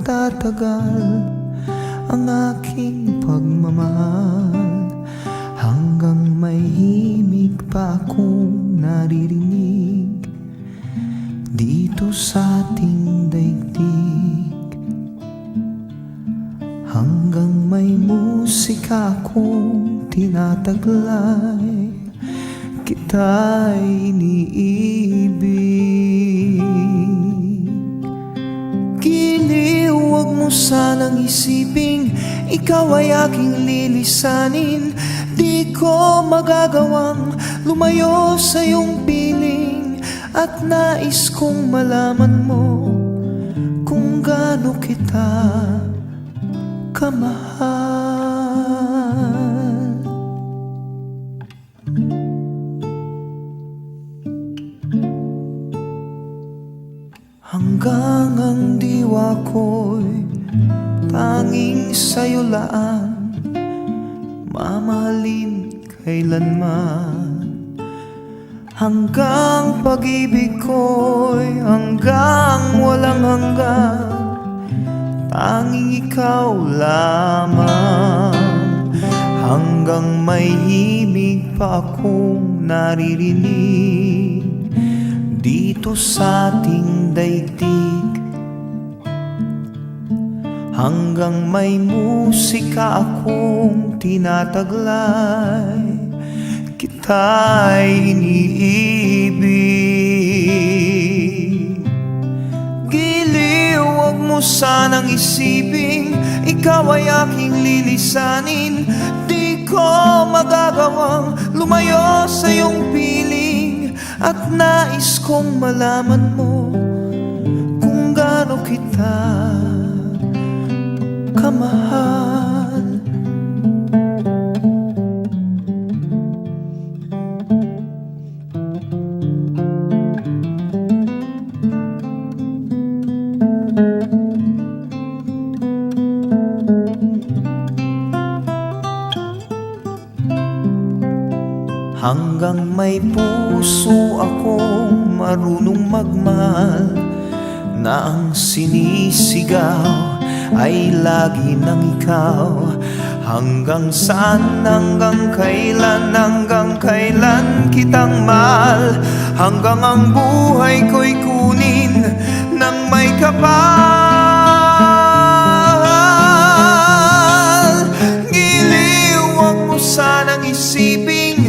magtatagal ang aking pagmamahal, hanggang may himig pa akong naririnig dito sa ating daigdig, hanggang may musika akong tinataglay, kita'y iniibig. Giliw, huwag mo sanang isiping ikaw ay aking lilisanin. Di ko magagawang lumayo sa iyong piling, at nais kong malaman mo kung gaano kita kamahal. Hanggang ang diwa ko'y tanging sa'yo laan, mamahalin kailanman. Hanggang pag-ibig ko'y hanggang walang hanggan, tanging ikaw lamang. Hanggang may himig pa akong naririnig dito sa ating daigdig, hanggang may musika akong tinataglay, kita'y iniibig. Giliw, huwag mo sanang isiping ikaw ay aking lilisanin. Di ko magagawang lumayo sa iyong piling, at nais kong malaman mo kung gaano kita kamahal. Hanggang may puso akong marunong magmahal, na ang sinisigaw ay lagi ng ikaw. Hanggang saan, hanggang kailan kitang mahal, hanggang ang buhay ko'y kunin ng may kapal. Giliw, huwag mo sanang isiping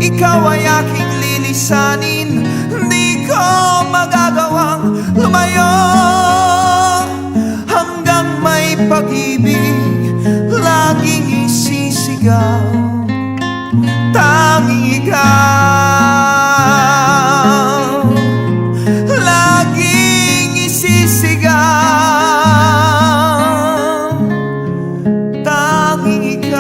ikaw ay aking lilisanin. Di ko magagawang lumayo hanggang may pag-ibig laging isisigaw, tanging ikaw laging isisigaw, tanging ikaw.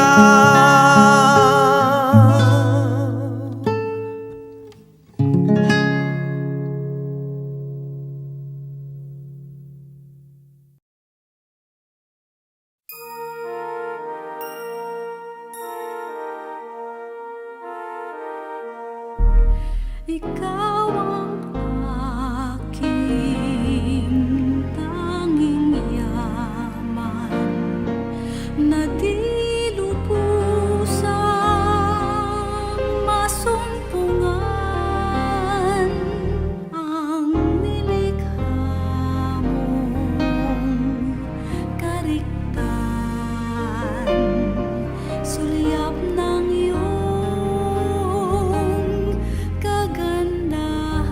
Ikaw ang aking tanging yaman, na di lubusang masumpungan. Ang nilikha mong kariktan, sulyap ng iyong kagandahan.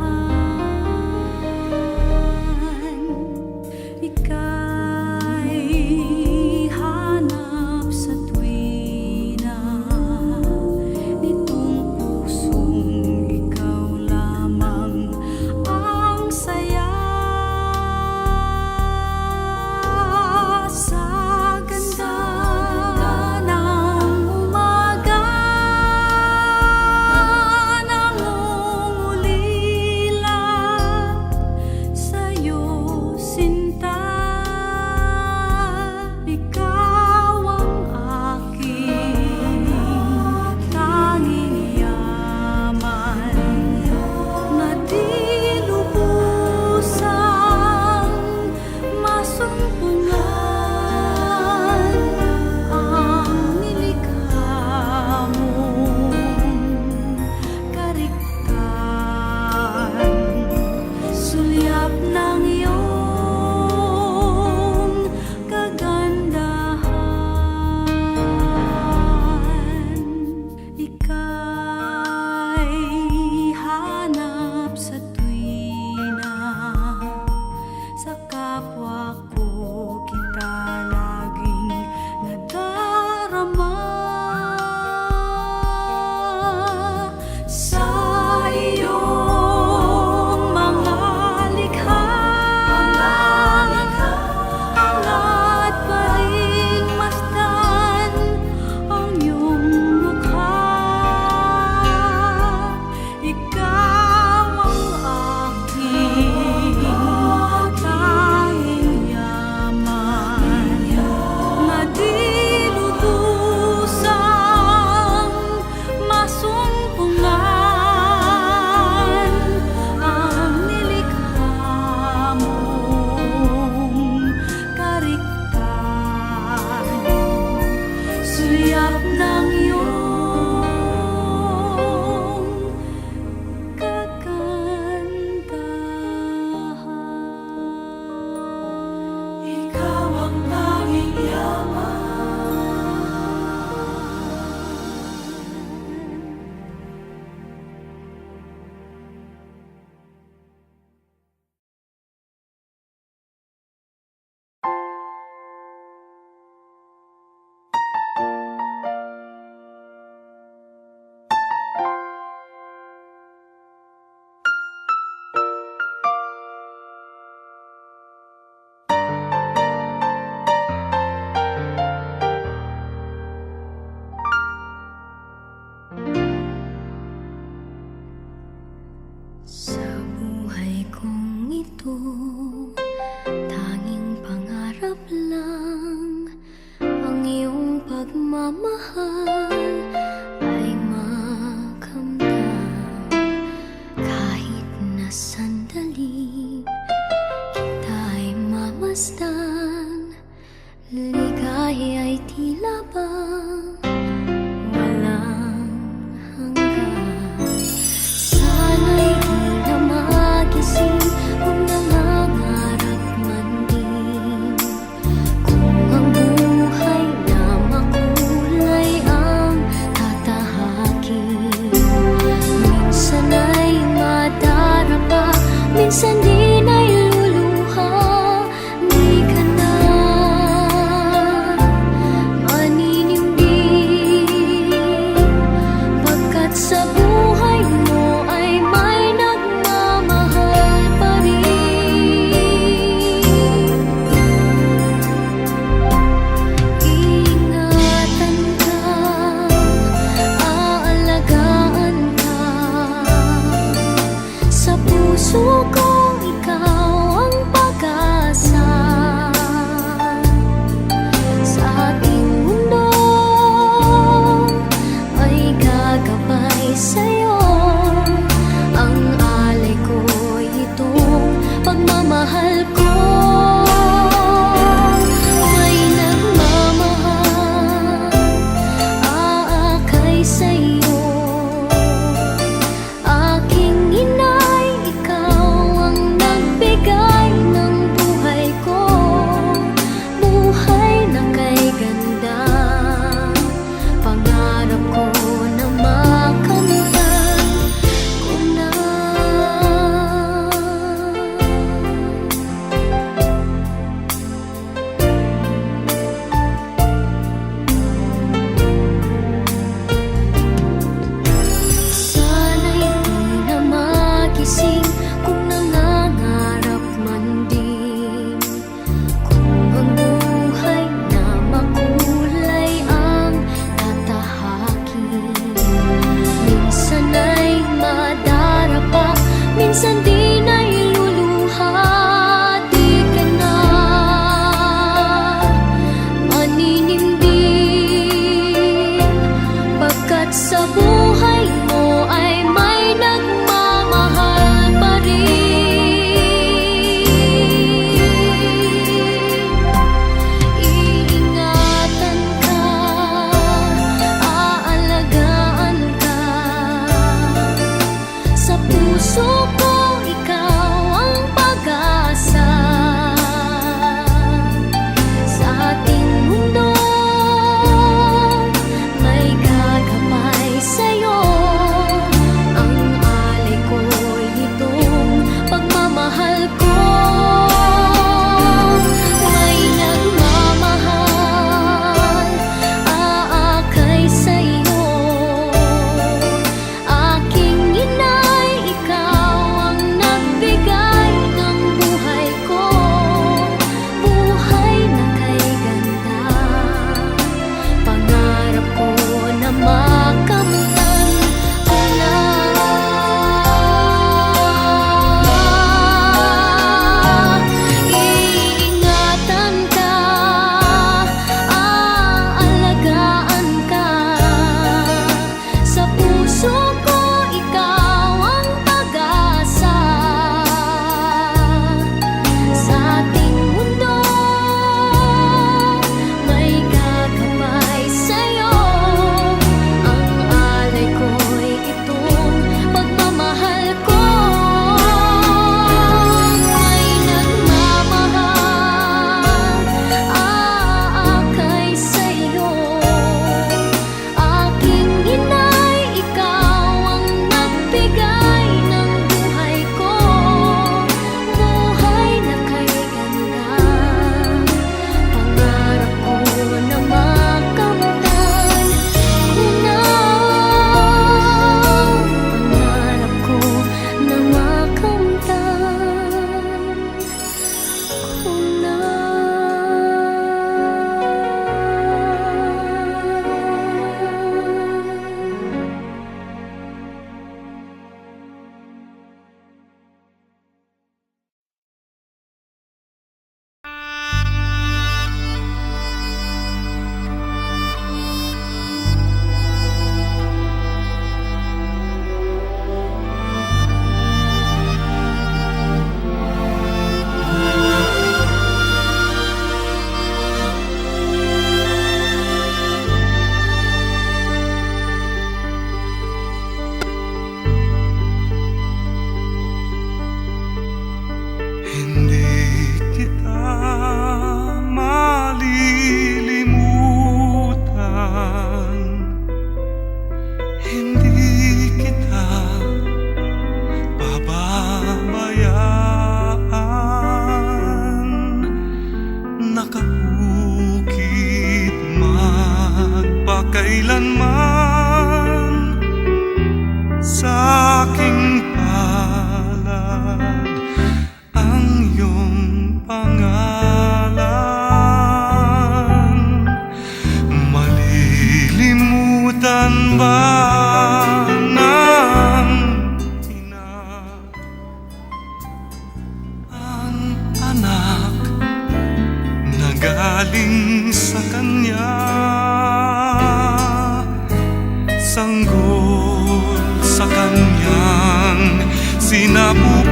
lang ang iyong pagmamahal ay makamdam. Kahit na sandali kita'y mamasdan, ligaya ay tila bang walang hanggan. Sana'y di na magising kung nangangarap man din, kung ang buhay na makulay ang tatahakin. Minsan ay madarapa, minsan din ay luluha. Di ka na maniniwala sa kanya. Sanggol sa kanyang sinapupunan.